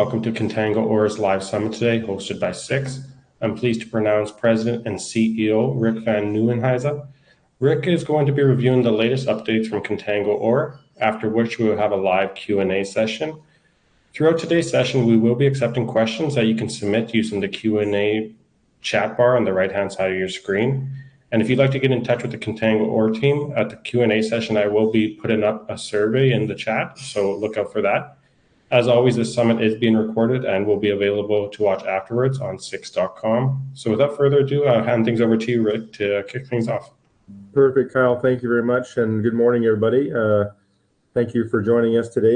welcome to Contango Ore's live summit today, hosted by Six. I'm pleased to pronounce President and CEO Rick van Nieuwenhuyse. Rick is going to be reviewing the latest updates from Contango Ore, after which we will have a live Q&A session. Throughout today's session, we will be accepting questions that you can submit using the Q&A chat bar on the right-hand side of your screen. And if you'd like to get in touch with the Contango Ore team, at the Q&A session, I will be putting up a survey in the chat, so look out for that. As always, this summit is being recorded and will be available to watch afterwards on six.com. So without further ado, I'll hand things over to you, Rick, to kick things off. Perfect, Kyle. Thank you very much, and good morning, everybody. Thank you for joining us today.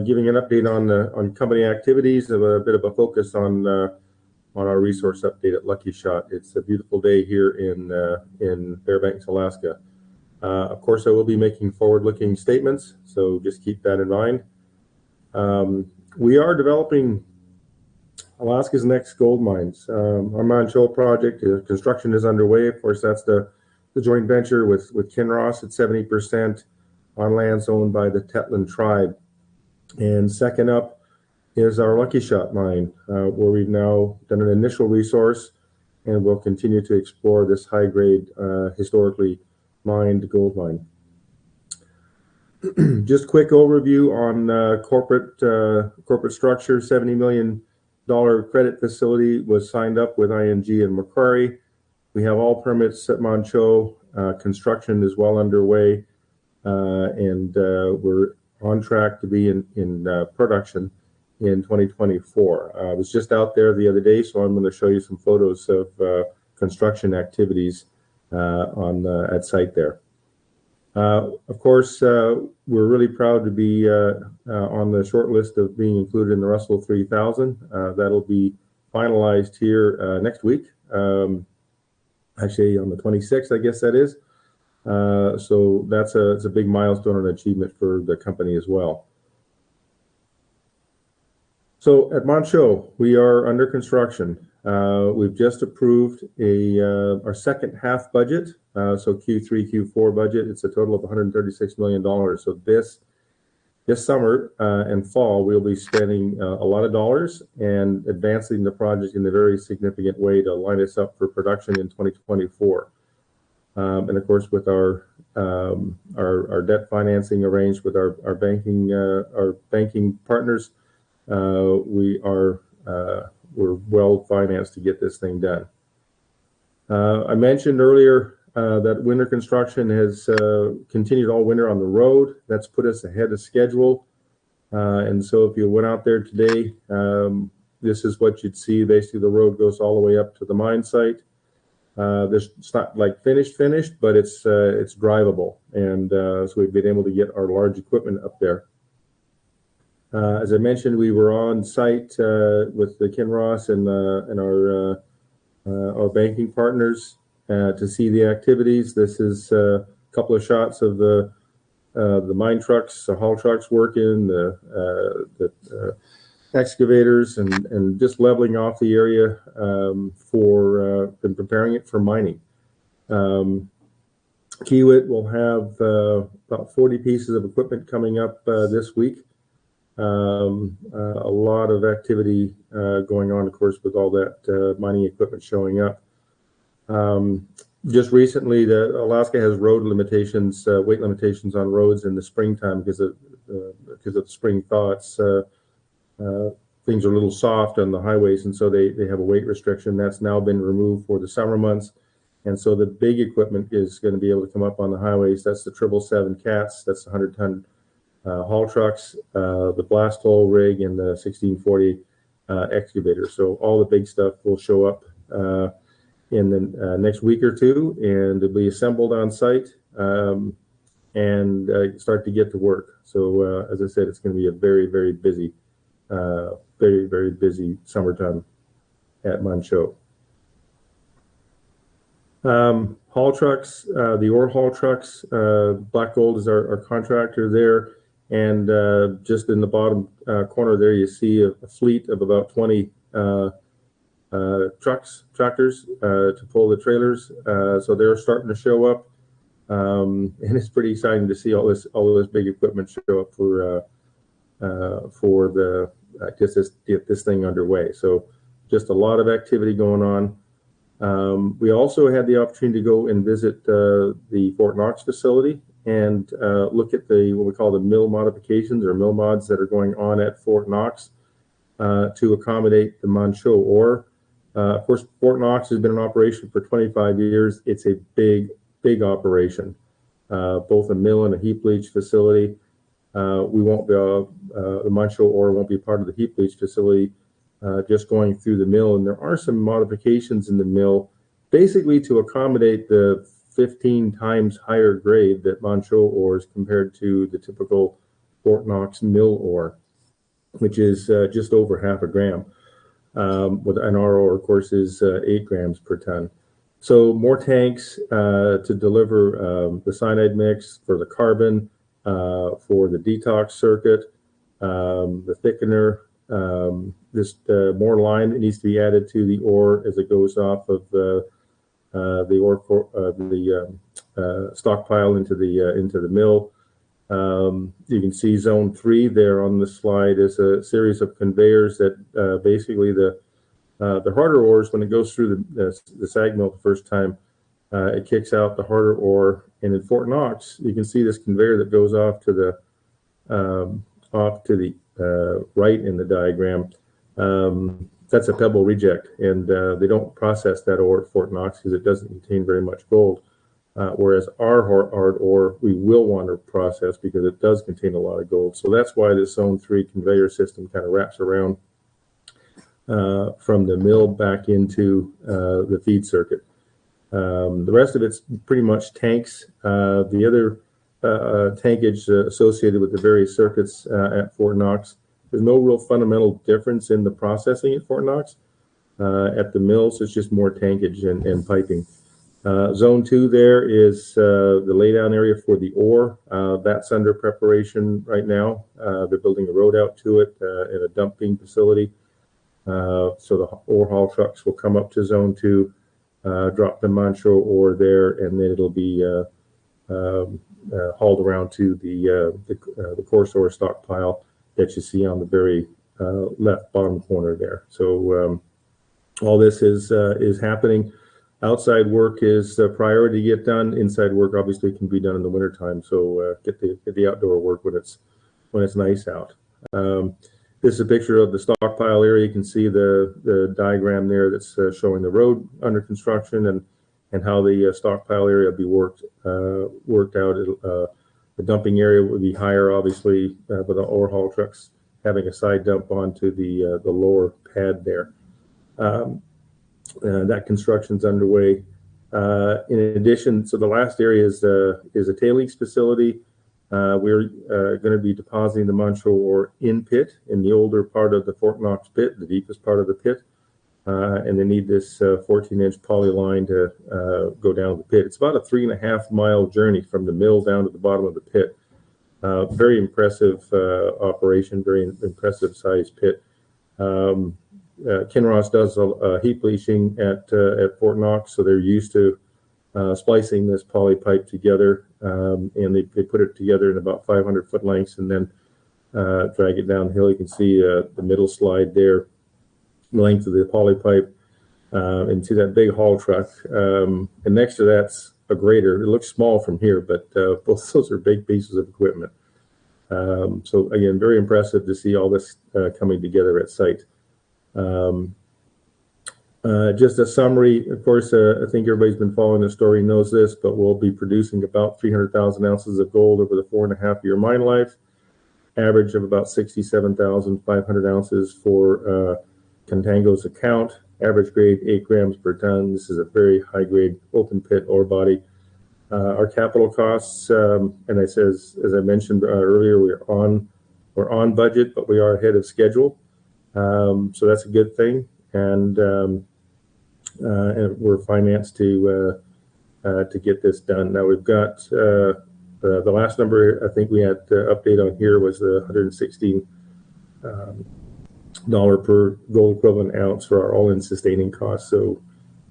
Giving an update on company activities, a bit of a focus on our resource update at Lucky Shot. It's a beautiful day here in Fairbanks, Alaska. Of course, I will be making forward-looking statements, so just keep that in mind. We are developing Alaska's next gold mines. Our Manh Choh project, construction is underway. Of course, that's the joint venture with Kinross at 70% on lands owned by the Tetlin tribe. And second up is our Lucky Shot mine, where we've now done an initial resource and will continue to explore this high-grade, historically mined gold mine. Just quick overview on corporate structure. $70 million credit facility was signed up with ING and Macquarie. We have all permits at Manh Choh. Construction is well underway, and we're on track to be in production in 2024. I was just out there the other day, so I'm going to show you some photos of construction activities at site there. Of course, we're really proud to be on the short list of being included in the Russell 3000. That'll be finalized here next week, actually on the 26th, I guess that is. So it's a big milestone and achievement for the company as well. So at Manh Choh, we are under construction. We've just approved our second half budget, so Q3, Q4 budget. It's a total of $136 million. So this summer and fall, we'll be spending a lot of dollars and advancing the project in a very significant way to line us up for production in 2024. And of course, with our debt financing arranged with our banking partners, we're well financed to get this thing done. I mentioned earlier that winter construction has continued all winter on the road. That's put us ahead of schedule. And so if you went out there today, this is what you'd see. Basically, the road goes all the way up to the mine site. It's not like finished, but it's drivable. And so we've been able to get our large equipment up there. As I mentioned, we were on site with the Kinross and our banking partners to see the activities. This is a couple of shots of the mine trucks, the haul trucks working, the excavators, and just leveling off the area and preparing it for mining. Kiewit will have about 40 pieces of equipment coming up this week. A lot of activity going on, of course, with all that mining equipment showing up. Just recently, Alaska has road limitations, weight limitations on roads in the springtime because of the spring thaw. Things are a little soft on the highways, and so they have a weight restriction. That's now been removed for the summer months. And so the big equipment is going to be able to come up on the highways. That's the 777 Cats. That's the 100-ton haul trucks, the blast hole rig, and the 1640 excavator. So all the big stuff will show up in the next week or two, and it'll be assembled on site and start to get to work. So as I said, it's going to be a very, very busy, very, very busy summertime at Manh Choh. Haul trucks, the ore haul trucks, Black Gold is our contractor there. And just in the bottom corner there, you see a fleet of about 20 tractors to pull the trailers. So they're starting to show up. And it's pretty exciting to see all this big equipment show up for just get this thing underway. So just a lot of activity going on. We also had the opportunity to go and visit the Fort Knox facility and look at what we call the mill modifications or mill mods that are going on at Fort Knox to accommodate the Manh Choh ore. Of course, Fort Knox has been in operation for 25 years. It's a big operation, both a mill and a heap leach facility. We won't be, the Manh Choh ore won't be part of the heap leach facility, just going through the mill. And there are some modifications in the mill, basically to accommodate the 15 times higher grade that Manh Choh ore is compared to the typical Fort Knox mill ore, which is just over half a gram. And our ore, of course, is 8 grams per ton. So more tanks to deliver the cyanide mix for the carbon, for the detox circuit, the thickener, more lime that needs to be added to the ore as it goes off of the stockpile into the mill. You can see zone 3 there on the slide is a series of conveyors that basically the harder ores, when it goes through the SAG mill the first time, it kicks out the harder ore. And in Fort Knox, you can see this conveyor that goes off to the right in the diagram. That's a pebble reject, and they don't process that ore at Fort Knox because it doesn't contain very much gold. Whereas our hard ore, we will want to process because it does contain a lot of gold. So that's why this Zone 3 conveyor system kind of wraps around from the mill back into the feed circuit. The rest of it's pretty much tanks. The other tankage associated with the various circuits at Fort Knox, there's no real fundamental difference in the processing at Fort Knox. At the mills, it's just more tankage and piping. Zone 2 there is the laydown area for the ore. That's under preparation right now. They're building a road out to it and a dumping facility. So the ore haul trucks will come up to Zone 2, drop the Manh Choh ore there, and then it'll be hauled around to the coarse ore stockpile that you see on the very left bottom corner there. So all this is happening. Outside work is a priority to get done. Inside work obviously can be done in the wintertime. So get the outdoor work when it's nice out. This is a picture of the stockpile area. You can see the diagram there that's showing the road under construction and how the stockpile area will be worked out. The dumping area would be higher, obviously, with the ore haul trucks having a side dump onto the lower pad there. That construction's underway. In addition, so the last area is a tailings facility. We're going to be depositing the Manh Choh ore in pit in the older part of the Fort Knox pit, the deepest part of the pit. And they need this 14-inch poly line to go down the pit. It's about a 3.5-mile journey from the mill down to the bottom of the pit. Very impressive operation, very impressive size pit. Kinross does heap leaching at Fort Knox, so they're used to splicing this poly pipe together, and they put it together in about 500-foot lengths and then drag it downhill. You can see the middle slide there, the length of the poly pipe, and see that big haul truck. And next to that's a grader. It looks small from here, but both those are big pieces of equipment. So again, very impressive to see all this coming together at site. Just a summary, of course, I think everybody's been following the story knows this, but we'll be producing about 300,000 ounces of gold over the 4.5-year mine life, average of about 67,500 ounces for Contango's account, average grade 8 grams per ton. This is a very high grade open pit ore body. Our capital costs, and as I mentioned earlier, we're on budget, but we are ahead of schedule. So that's a good thing, and we're financed to get this done. Now we've got the last number I think we had to update on here was the $116 per gold equivalent ounce for our all-in sustaining costs. So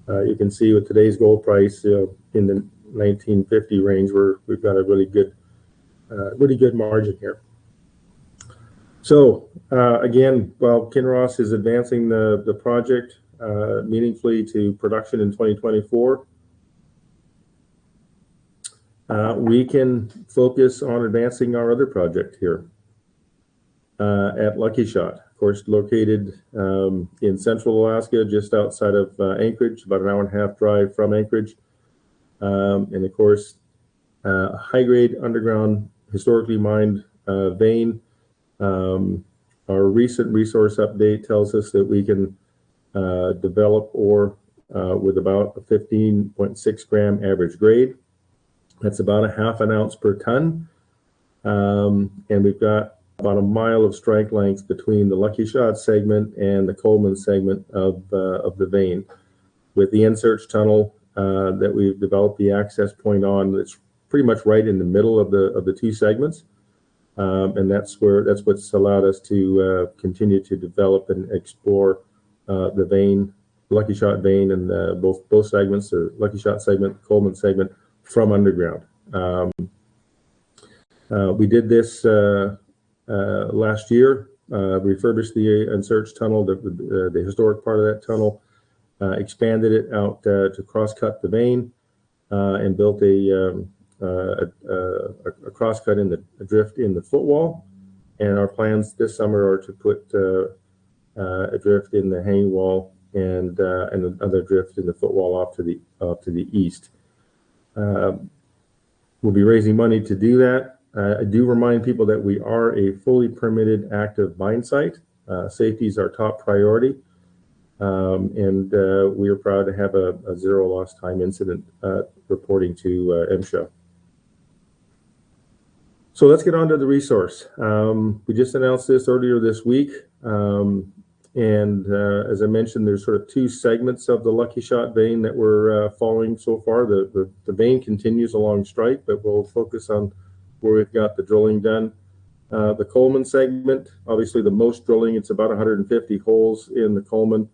you can see with today's gold price in the 1950 range, we've got a really good margin here. So again, while Kinross is advancing the project meaningfully to production in 2024, we can focus on advancing our other project here at Lucky Shot, of course, located in central Alaska, just outside of Anchorage, about an hour and a half drive from Anchorage. And of course, high-grade underground, historically mined vein. Our recent resource update tells us that we can develop ore with about a 15.6 gram average grade. That's about a half an ounce per ton. And we've got about a mile of strike length between the Lucky Shot segment and the Coleman segment of the vein. With the in-search tunnel that we've developed the access point on, that's pretty much right in the middle of the two segments. And that's what's allowed us to continue to develop and explore the vein, Lucky Shot vein, and both segments, the Lucky Shot segment, Coleman segment, from underground. We did this last year, refurbished the in-search tunnel, the historic part of that tunnel, expanded it out to cross-cut the vein, and built a cross-cut in a drift in the footwall. And our plans this summer are to put a drift in the hanging wall and another drift in the footwall off to the east. We'll be raising money to do that. I do remind people that we are a fully permitted active mine site. Safety is our top priority. And we are proud to have a zero lost time incident reporting to MSHA. So let's get on to the resource. We just announced this earlier this week. And as I mentioned, there's sort of two segments of the Lucky Shot vein that we're following so far. The vein continues along strike, but we'll focus on where we've got the drilling done. The Coleman segment, obviously the most drilling, it's about 150 holes in the Coleman,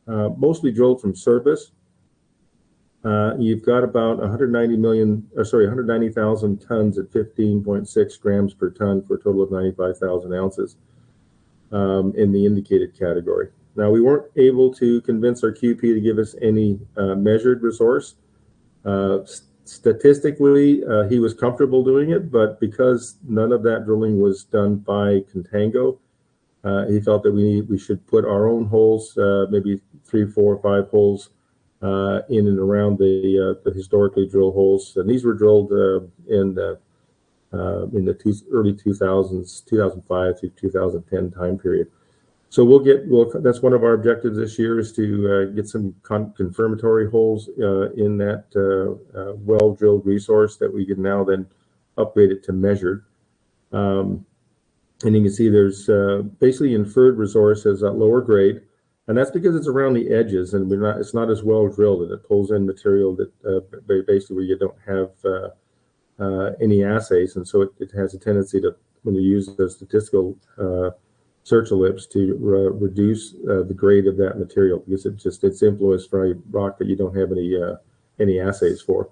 mostly drilled from surface. You've got about 190,000 tons at 15.6 grams per ton for a total of 95,000 ounces in the indicated category. Now, we weren't able to convince our QP to give us any measured resource. Statistically, he was comfortable doing it, but because none of that drilling was done by Contango, he felt that we should put our own holes, maybe 3, 4, 5 holes in and around the historically drilled holes. And these were drilled in the early 2000s, 2005 to 2010 time period. So that's one of our objectives this year, is to get some confirmatory holes in that well-drilled resource that we can now then upgrade it to measured. And you can see there's basically inferred resource as a lower grade, and that's because it's around the edges and it's not as well drilled, and it pulls in material that basically where you don't have any assays, and so it has a tendency to, when you use the statistical search ellipse, to reduce the grade of that material, because it's influenced by rock that you don't have any assays for.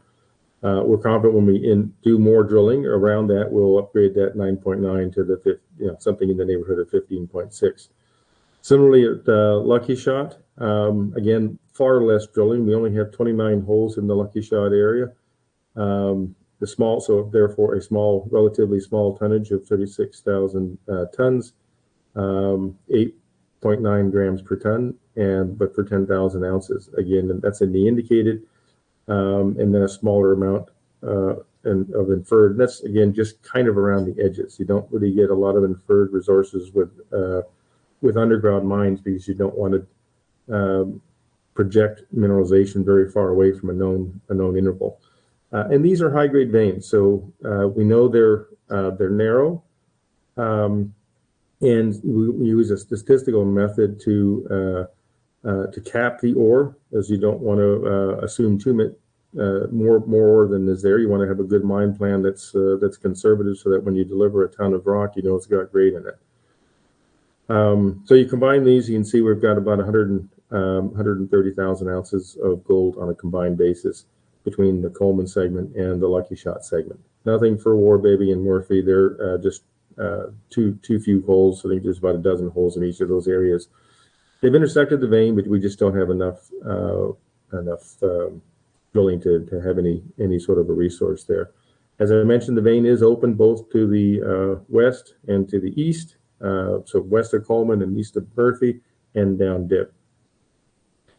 We're confident when we do more drilling around that, we'll upgrade that 9.9 to something in the neighborhood of 15.6. Similarly at Lucky Shot, again, far less drilling. We only have 29 holes in the Lucky Shot area. So therefore a relatively small tonnage of 36,000 tons, 8.9 grams per ton, but for 10,000 ounces. Again, that's in the indicated, and then a smaller amount of inferred. And that's, again, just kind of around the edges. You don't really get a lot of inferred resources with underground mines, because you don't want to project mineralization very far away from a known interval. And these are high-grade veins, so we know they're narrow, and we use a statistical method to cap the ore, as you don't want to assume too much more ore than is there. You want to have a good mine plan that's conservative, so that when you deliver a ton of rock, you know it's got grade in it. So you combine these, you can see we've got about 130,000 ounces of gold on a combined basis between the Coleman segment and the Lucky Shot segment. Nothing for Warbaby and Murphy. They're just too few holes. I think there's about a dozen holes in each of those areas. They've intersected the vein, but we just don't have enough drilling to have any sort of a resource there. As I mentioned, the vein is open both to the west and to the east, so west of Coleman and east of Murphy, and down dip.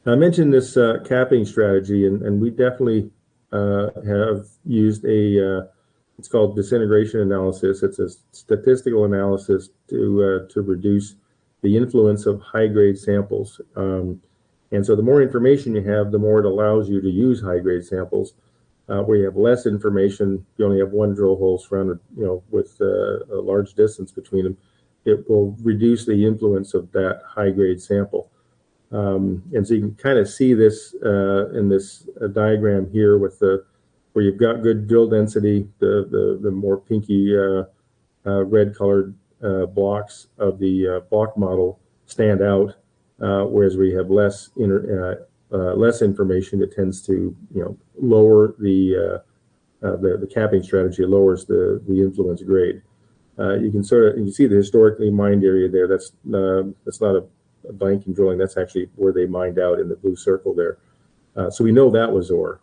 Now, I mentioned this capping strategy, and we definitely have used it's called disintegration analysis. It's a statistical analysis to reduce the influence of high-grade samples. And so the more information you have, the more it allows you to use high-grade samples. Where you have less information, you only have one drill hole surrounded, with a large distance between them. It will reduce the influence of that high-grade sample. And so you can kind of see this in this diagram here with where you've got good drill density, the more pinky red colored blocks of the block model stand out, whereas we have less information. It tends to lower the capping strategy. It lowers the influence grade. You can see the historically mined area there. That's not a blanking drilling. That's actually where they mined out in the blue circle there. So we know that was ore.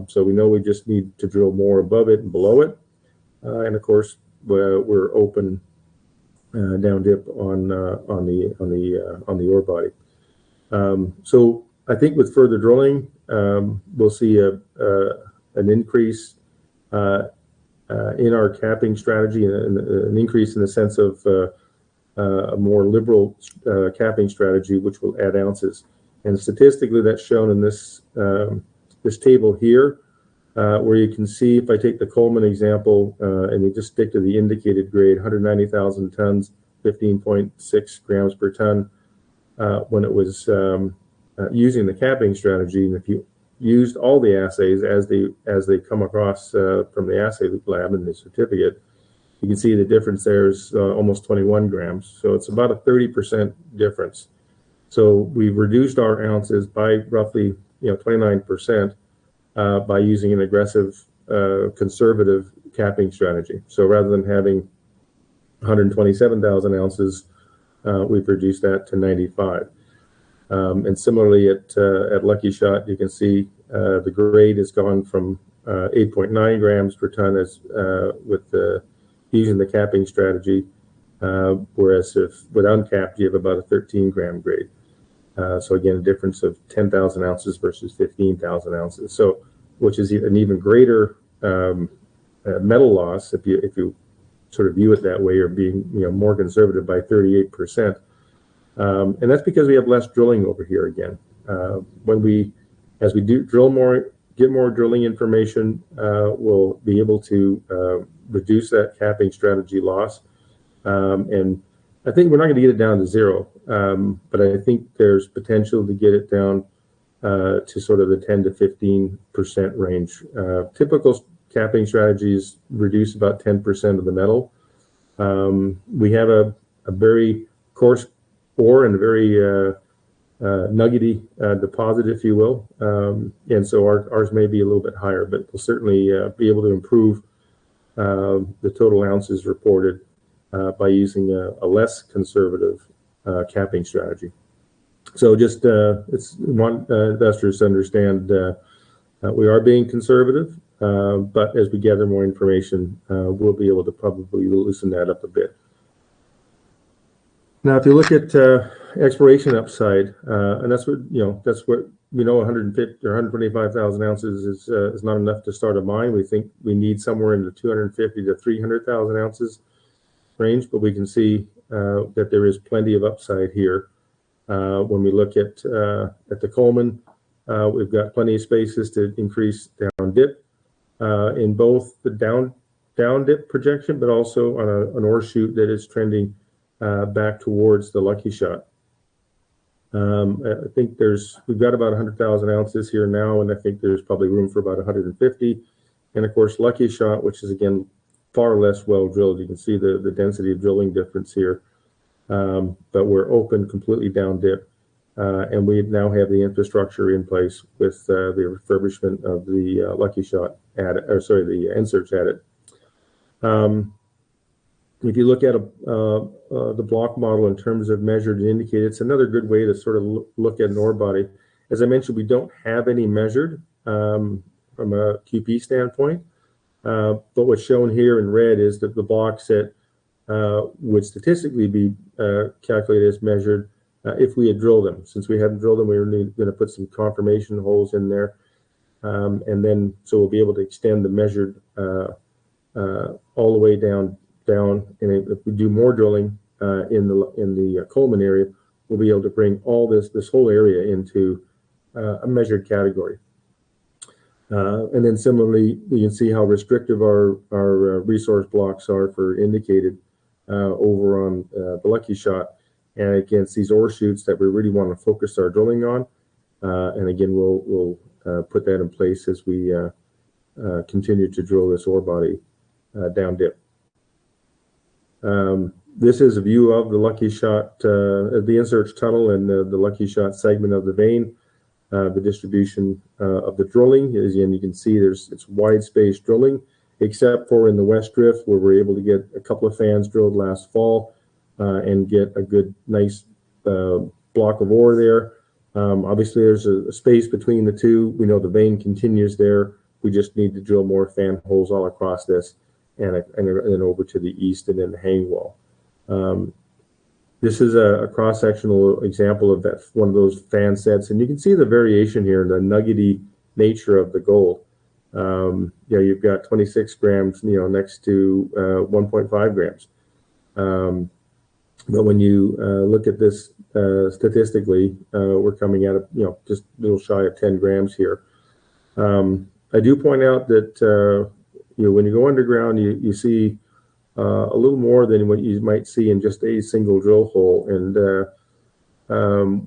So we know we just need to drill more above it and below it. And of course, we're open down dip on the ore body. So I think with further drilling, we'll see an increase in our capping strategy, and an increase in the sense of a more liberal capping strategy, which will add ounces. And statistically, that's shown in this table here, where you can see, if I take the Coleman example and you just stick to the indicated grade, 190,000 tons, 15.6 grams per ton, when it was using the capping strategy. And if you used all the assays as they come across from the assay lab in the certificate, you can see the difference there is almost 21 grams. So it's about a 30% difference. So we've reduced our ounces by roughly 29% by using an aggressive, conservative capping strategy. So rather than having 127,000 ounces, we've reduced that to 95. And similarly at Lucky Shot, you can see the grade has gone from 8.9 grams per ton with using the capping strategy, whereas if with uncapped, you have about a 13-gram grade. So again, a difference of 10,000 ounces versus 15,000 ounces. So, which is an even greater metal loss if you sort of view it that way, or being more conservative by 38%. And that's because we have less drilling over here again. As we do drill more, get more drilling information, we'll be able to reduce that capping strategy loss. And I think we're not going to get it down to zero, but I think there's potential to get it down to sort of the 10 to 15% range. Typical capping strategies reduce about 10% of the metal. We have a very coarse ore and a very nuggety deposit, if you will, and so ours may be a little bit higher, but we'll certainly be able to improve the total ounces reported by using a less conservative capping strategy. So just want investors to understand we are being conservative, but as we gather more information, we'll be able to probably loosen that up a bit. Now, if you look at exploration upside, and that's what we know, 150 or 125,000 ounces is not enough to start a mine. We think we need somewhere in the 250 to 300,000 ounces range, but we can see that there is plenty of upside here. When we look at the Coleman, we've got plenty of spaces to increase down dip in both the down dip projection, but also on an ore shoot that is trending back towards the Lucky Shot. I think we've got about 100,000 ounces here now, and I think there's probably room for about 150. And of course, Lucky Shot, which is again far less well drilled. You can see the density of drilling difference here, but we're open completely down dip, and we now have the infrastructure in place with the refurbishment of the Lucky Shot the inserts at it. if you look at the block model in terms of measured and indicated, it's another good way to sort of look at an ore body. As I mentioned, we don't have any measured from a QP standpoint, but what's shown here in red is that the blocks that would statistically be calculated as measured if we had drilled them. Since we hadn't drilled them, we were going to put some confirmation holes in there, and then so we'll be able to extend the measured all the way down. And if we do more drilling in the Coleman area, we'll be able to bring all this whole area into a measured category. And then similarly, you can see how restrictive our resource blocks are for indicated over on the Lucky Shot, and against these ore shoots that we really want to focus our drilling on. And again, we'll put that in place as we continue to drill this ore body down dip. This is a view of the Lucky Shot, the in-search tunnel and the Lucky Shot segment of the vein. The distribution of the drilling is, and you can see it's wide space drilling, except for in the West Drift where we're able to get a couple of fans drilled last fall and get a good, nice block of ore there. Obviously, there's a space between the two. We know the vein continues there. We just need to drill more fan holes all across this, and then over to the east and then the hang wall. This is a cross-sectional example of that, one of those fan sets, and you can see the variation here in the nuggety nature of the gold. You've got 26 grams, next to 1.5 grams. But when you look at this statistically, we're coming out of just a little shy of 10 grams here. I do point out that when you go underground, you see a little more than what you might see in just a single drill hole. And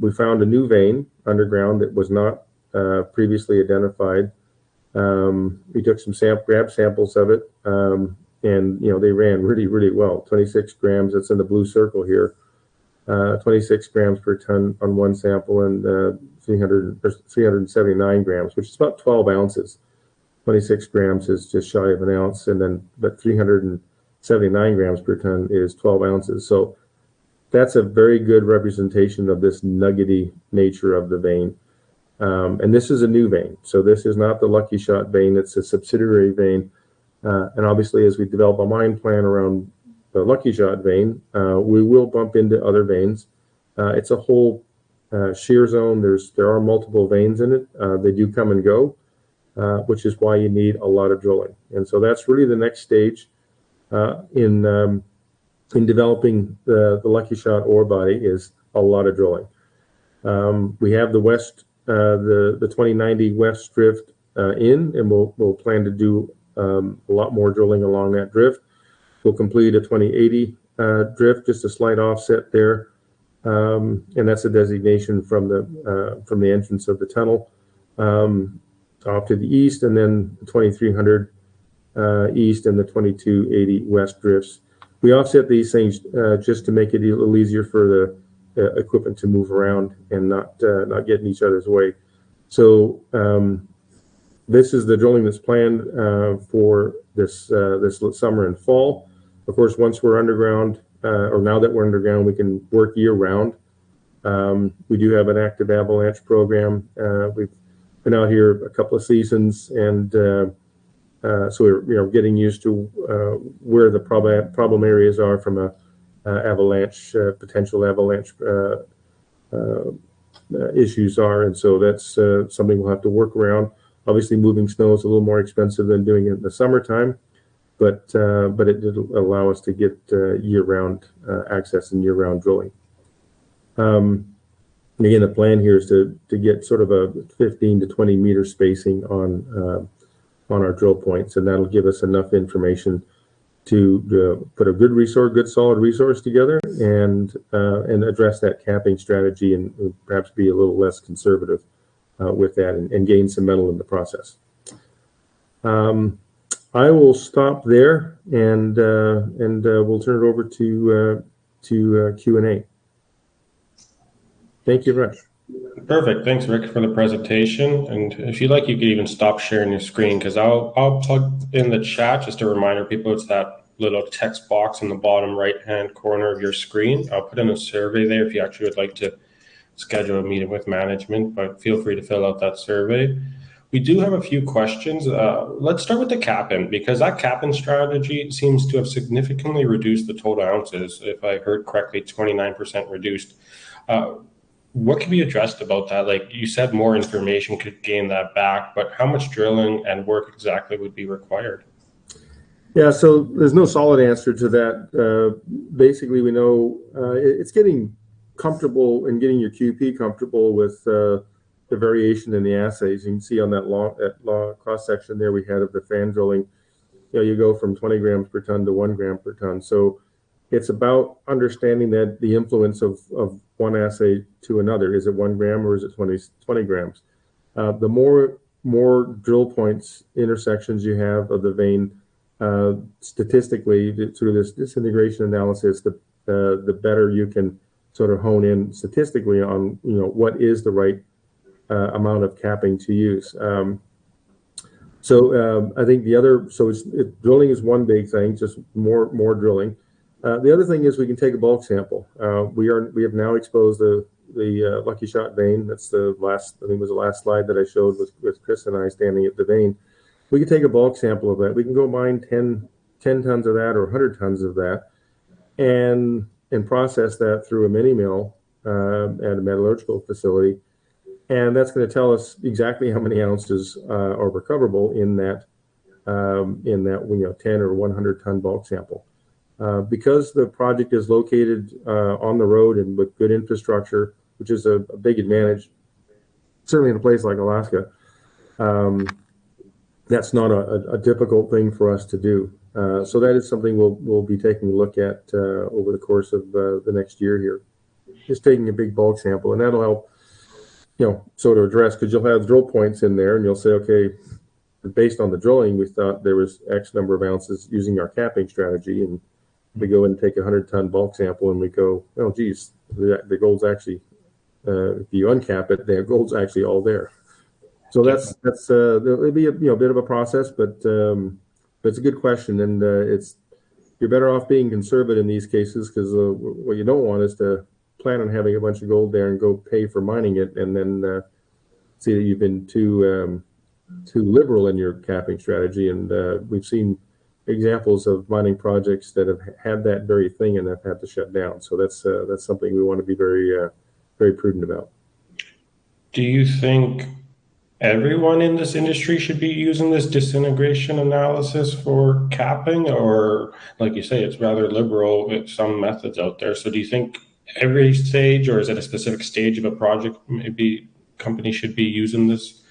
we found a new vein underground that was not previously identified. We took some grab samples of it, and they ran really, really well. 26 grams, that's in the blue circle here. 26 grams per ton on one sample, and 379 grams, which is about 12 ounces. 26 grams is just shy of an ounce, but 379 grams per ton is 12 ounces. So that's a very good representation of this nuggety nature of the vein. And this is a new vein. So this is not the Lucky Shot vein. It's a subsidiary vein. And obviously, as we develop a mine plan around the Lucky Shot vein, we will bump into other veins. It's a whole shear zone. There are multiple veins in it. They do come and go, which is why you need a lot of drilling. And so that's really the next stage in developing the Lucky Shot ore body, is a lot of drilling. We have the 2090 West Drift and we'll plan to do a lot more drilling along that drift. We'll complete a 2080 drift, just a slight offset there, and that's a designation from the entrance of the tunnel off to the east, and then the 2300 east and the 2280 west drifts. We offset these things just to make it a little easier for the equipment to move around and not get in each other's way. So this is the drilling that's planned for this summer and fall. Of course, once we're underground, or now that we're underground, we can work year round. We do have an active avalanche program. We've been out here a couple of seasons, and so we're getting used to where the problem areas are from a potential avalanche issues are, and so that's something we'll have to work around. Obviously, moving snow is a little more expensive than doing it in the summertime, but it did allow us to get year-round access and year-round drilling. And again, the plan here is to get sort of a 15 to 20 meter spacing on our drill points, and that'll give us enough information to put a good solid resource together and address that capping strategy, and perhaps be a little less conservative with that, and gain some metal in the process. I will stop there, and we'll turn it over to Q&A. Thank you very much. Perfect. Thanks, Rick, for the presentation. And if you'd like, you could even stop sharing your screen, because I'll plug in the chat, just a reminder, people, it's that little text box in the bottom right-hand corner of your screen. I'll put in a survey there if you actually would like to schedule a meeting with management, but feel free to fill out that survey. We do have a few questions. Let's start with the cap-in, because that cap-in strategy seems to have significantly reduced the total ounces. If I heard correctly, 29% reduced. What can be addressed about that? Like you said, more information could gain that back, but how much drilling and work exactly would be required? Yeah, so there's no solid answer to that. Basically, we know it's getting comfortable and getting your QP comfortable with the variation in the assays. You can see on that long cross section there we had of the fan drilling. You go from 20 grams per ton to 1 gram per ton. So it's about understanding that the influence of one assay to another. Is it 1 gram or is it 20 grams? The more drill points, intersections you have of the vein, statistically through this disintegration analysis, the better you can sort of hone in statistically on what is the right amount of capping to use. I think drilling is one big thing, just more drilling. The other thing is we can take a bulk sample. We have now exposed the Lucky Shot vein. That's the last, I think it was the last slide that I showed with Chris and I standing at the vein. We can take a bulk sample of that. We can go mine 10 tons of that or 100 tons of that and process that through a mini mill at a metallurgical facility. And that's going to tell us exactly how many ounces are recoverable in that 10 or 100 ton bulk sample. Because the project is located on the road and with good infrastructure, which is a big advantage, certainly in a place like Alaska, that's not a difficult thing for us to do. So that is something we'll be taking a look at over the course of the next year here. Just taking a big bulk sample, and that'll help, sort of address, because you'll have drill points in there, and you'll say, okay, based on the drilling, we thought there was X number of ounces using our capping strategy, and we go and take a 100-ton bulk sample, and we go, oh, geez, the gold's actually, if you uncap it, the gold's actually all there. So that's it'll be a bit of a process, but it's a good question, and you're better off being conservative in these cases, because what you don't want is to plan on having a bunch of gold there and go pay for mining it, and then see that you've been too liberal in your capping strategy. And we've seen examples of mining projects that have had that very thing and have had to shut down. So that's something we want to be very very prudent about. Do you think everyone in this industry should be using this disintegration analysis for capping, or like you say, it's rather liberal with some methods out there? So do you think every stage, or is it a specific stage of a project, maybe companies should be using this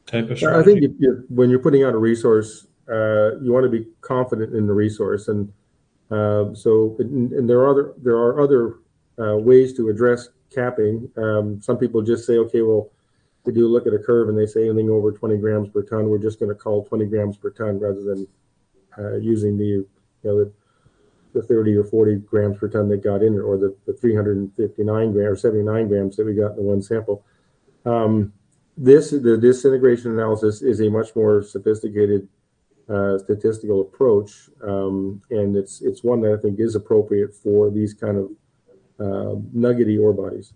type of strategy? I think when you're putting out a resource, you want to be confident in the resource, and there are other ways to address capping. Some people just say, okay, well, they do look at a curve and they say anything over 20 grams per ton, we're just going to call 20 grams per ton rather than using the 30 or 40 grams per ton that got in it, or the 359 grams or 79 grams that we got in the one sample. The disintegration analysis is a much more sophisticated statistical approach, and it's one that I think is appropriate for these kind of nuggety ore bodies.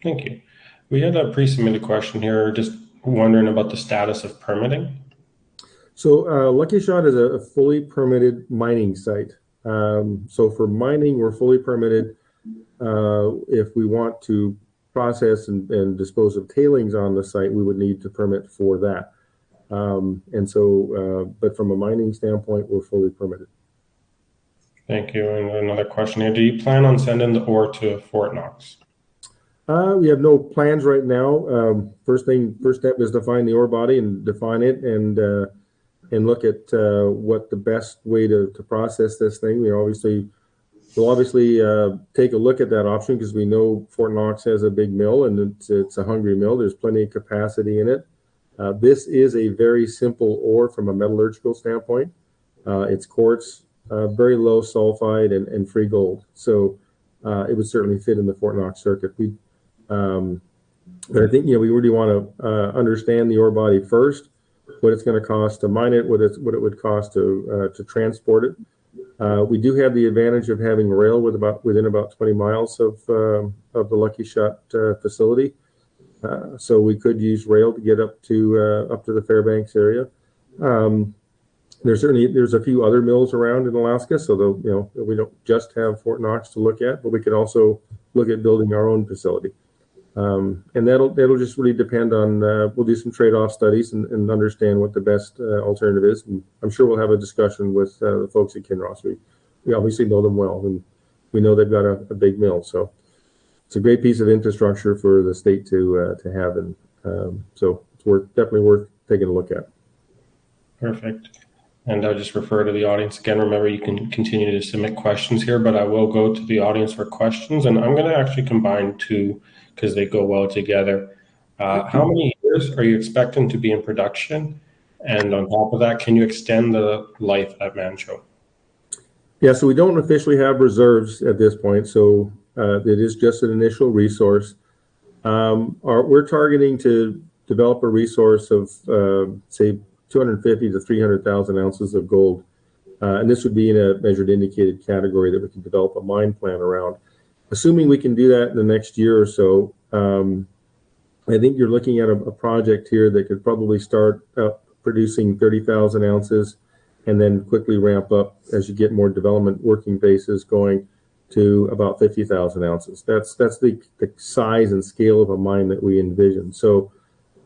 Thank you. We had a pre-submitted question here, just wondering about the status of permitting. So Lucky Shot is a fully permitted mining site. So for mining, we're fully permitted. If we want to process and dispose of tailings on the site, we would need to permit for that. But from a mining standpoint, we're fully permitted. Thank you. And another question here. Do you plan on sending the ore to Fort Knox? We have no plans right now. First step is to find the ore body and define it, and look at what the best way to process this thing. We'll obviously take a look at that option, because we know Fort Knox has a big mill, and it's a hungry mill. There's plenty of capacity in it. This is a very simple ore from a metallurgical standpoint. It's quartz, very low sulfide, and free gold. So it would certainly fit in the Fort Knox circuit. But I think we really want to understand the ore body first, what it's going to cost to mine it, what it would cost to transport it. We do have the advantage of having rail within about 20 miles of the Lucky Shot facility, so we could use rail to get up to the Fairbanks area. There's a few other mills around in Alaska, so we don't just have Fort Knox to look at, but we could also look at building our own facility. And that'll just really depend on, we'll do some trade-off studies and understand what the best alternative is. And I'm sure we'll have a discussion with the folks at Kinross. We obviously know them well, and we know they've got a big mill. So it's a great piece of infrastructure for the state to have. And so it's definitely worth taking a look at. Perfect. And I'll just refer to the audience again. Remember, you can continue to submit questions here, but I will go to the audience for questions. And I'm going to actually combine two because they go well together. How many years are you expecting to be in production? And on top of that, can you extend the life at Manh Choh? Yeah, so we don't officially have reserves at this point. So it is just an initial resource. We're targeting to develop a resource of, say, 250 to 300,000 ounces of gold. And this would be in a measured indicated category that we can develop a mine plan around. Assuming we can do that in the next year or so, I think you're looking at a project here that could probably start up producing 30,000 ounces and then quickly ramp up as you get more development working bases going to about 50,000 ounces. That's the size and scale of a mine that we envision. So,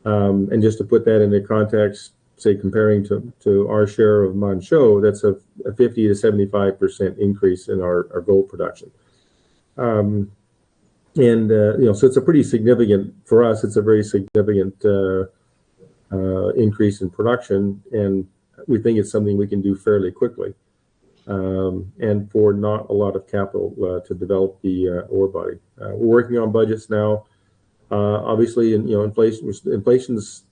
and just to put that into context, say comparing to our share of Manh Choh, that's a 50 to 75% increase in our gold production. So it's a pretty significant, for us, it's a very significant increase in production, and we think it's something we can do fairly quickly, and for not a lot of capital to develop the ore body. We're working on budgets now. Obviously, inflation's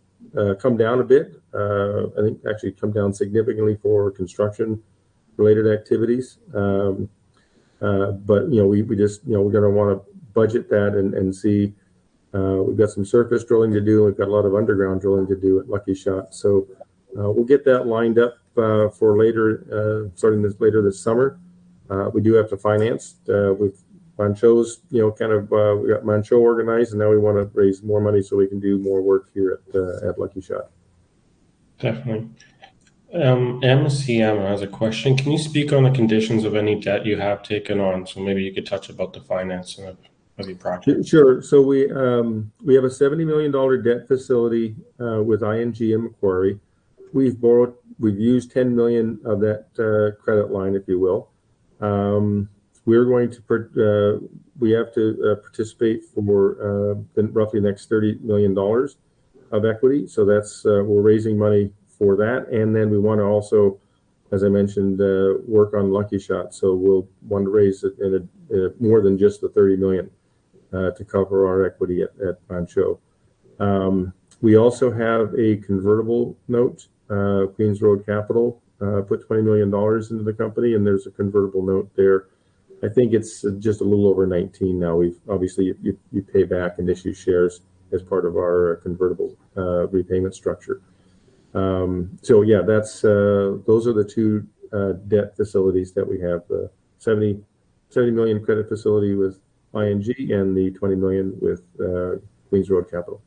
come down a bit. I think actually come down significantly for construction-related activities. But we just we're going to want to budget that and see. We've got some surface drilling to do. We've got a lot of underground drilling to do at Lucky Shot. So we'll get that lined up for later, starting later this summer. We do have to finance with Manh Choh's, we got Manh Choh organized, and now we want to raise more money so we can do more work here at Lucky Shot. Definitely. MCM has a question. Can you speak on the conditions of any debt you have taken on? So maybe you could touch about the financing of your project. Sure. So we have a $70 million debt facility with ING and Macquarie. We've used $10 million of that credit line, if you will. We're going to we have to participate for roughly the next $30 million of equity. So that's we're raising money for that, and then we want to also, as I mentioned, work on Lucky Shot. So we'll want to raise it in more than just the $30 million to cover our equity at Manh Choh. We also have a convertible note. Queens Road Capital put $20 million into the company, and there's a convertible note there. I think it's just a little over 19 now. We've obviously you pay back and issue shares as part of our convertible repayment structure. So yeah, that's those are the two debt facilities that we have: the 70 million credit facility with ING and the 20 million with Queens Road Capital.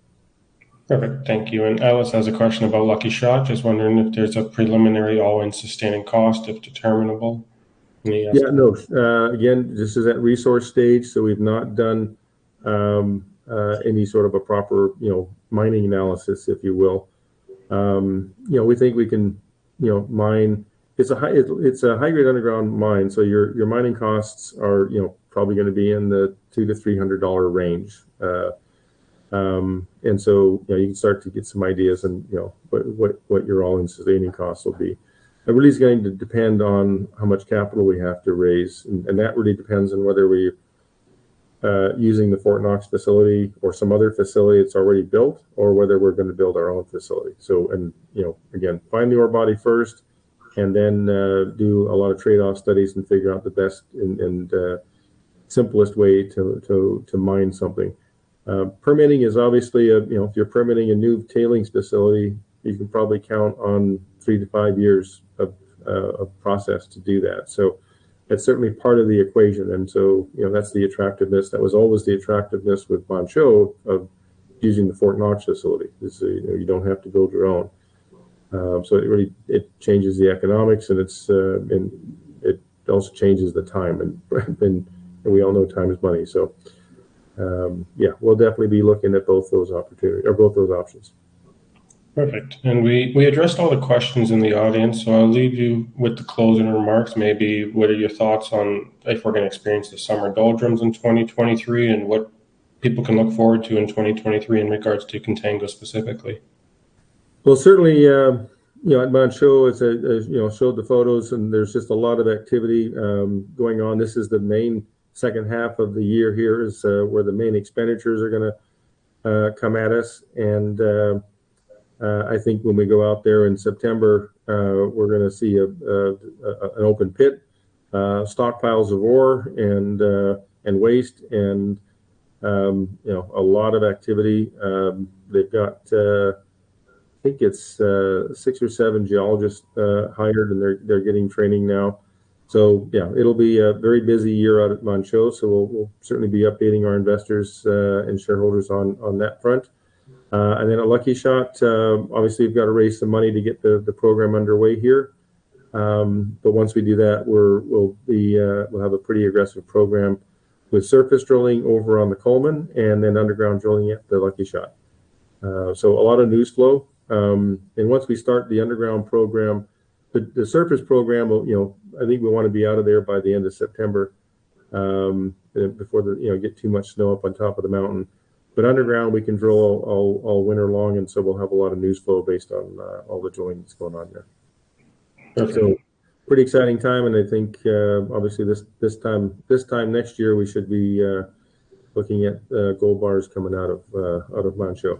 Perfect, thank you. And Alice has a question about Lucky Shot. Just wondering if there's a preliminary all-in sustaining cost, if determinable. Yeah, no. Again, this is at resource stage, so we've not done any sort of a proper, mining analysis, if you will. We think we can, mine. It's a high-grade underground mine, so your mining costs are, probably going to be in the $200 to $300 range. And so, you can start to get some ideas on, what your all-in sustaining costs will be. It really is going to depend on how much capital we have to raise, and that really depends on whether we're using the Fort Knox facility or some other facility that's already built, or whether we're going to build our own facility. So, and again, find the ore body first, and then do a lot of trade-off studies and figure out the best and simplest way to mine something. Permitting is obviously if you're permitting a new tailings facility, you can probably count on 3 to 5 years of process to do that. So it's certainly part of the equation. And so, that's the attractiveness. That was always the attractiveness with Manh Choh of using the Fort Knox facility. You don't have to build your own. So it changes the economics, and it also changes the time. And we all know time is money. So we'll definitely be looking at both those opportunities or both those options. Perfect. And we addressed all the questions in the audience, so I'll leave you with the closing remarks. Maybe what are your thoughts on if we're going to experience the summer doldrums in 2023 and what people can look forward to in 2023 in regards to Contango specifically? Well, certainly, at Manh Choh, showed the photos, and there's just a lot of activity going on. This is the main second half of the year here is where the main expenditures are going to come at us. And I think when we go out there in September, we're going to see an open pit, stockpiles of ore and waste, and a lot of activity. They've got I think it's 6 or 7 geologists hired, and they're getting training now. So it'll be a very busy year out at Manh Choh. So we'll certainly be updating our investors and shareholders on that front. And then at Lucky Shot, obviously we've got to raise some money to get the program underway here. But once we do that, we'll have a pretty aggressive program with surface drilling over on the Coleman and then underground drilling at the Lucky Shot. So a lot of news flow. And once we start the underground program, the surface program, I think we want to be out of there by the end of September, before get too much snow up on top of the mountain. But underground, we can drill all winter long, and so we'll have a lot of news flow based on all the drilling that's going on there. Perfect. So pretty exciting time, and I think obviously this time next year we should be looking at gold bars coming out of Manh Choh.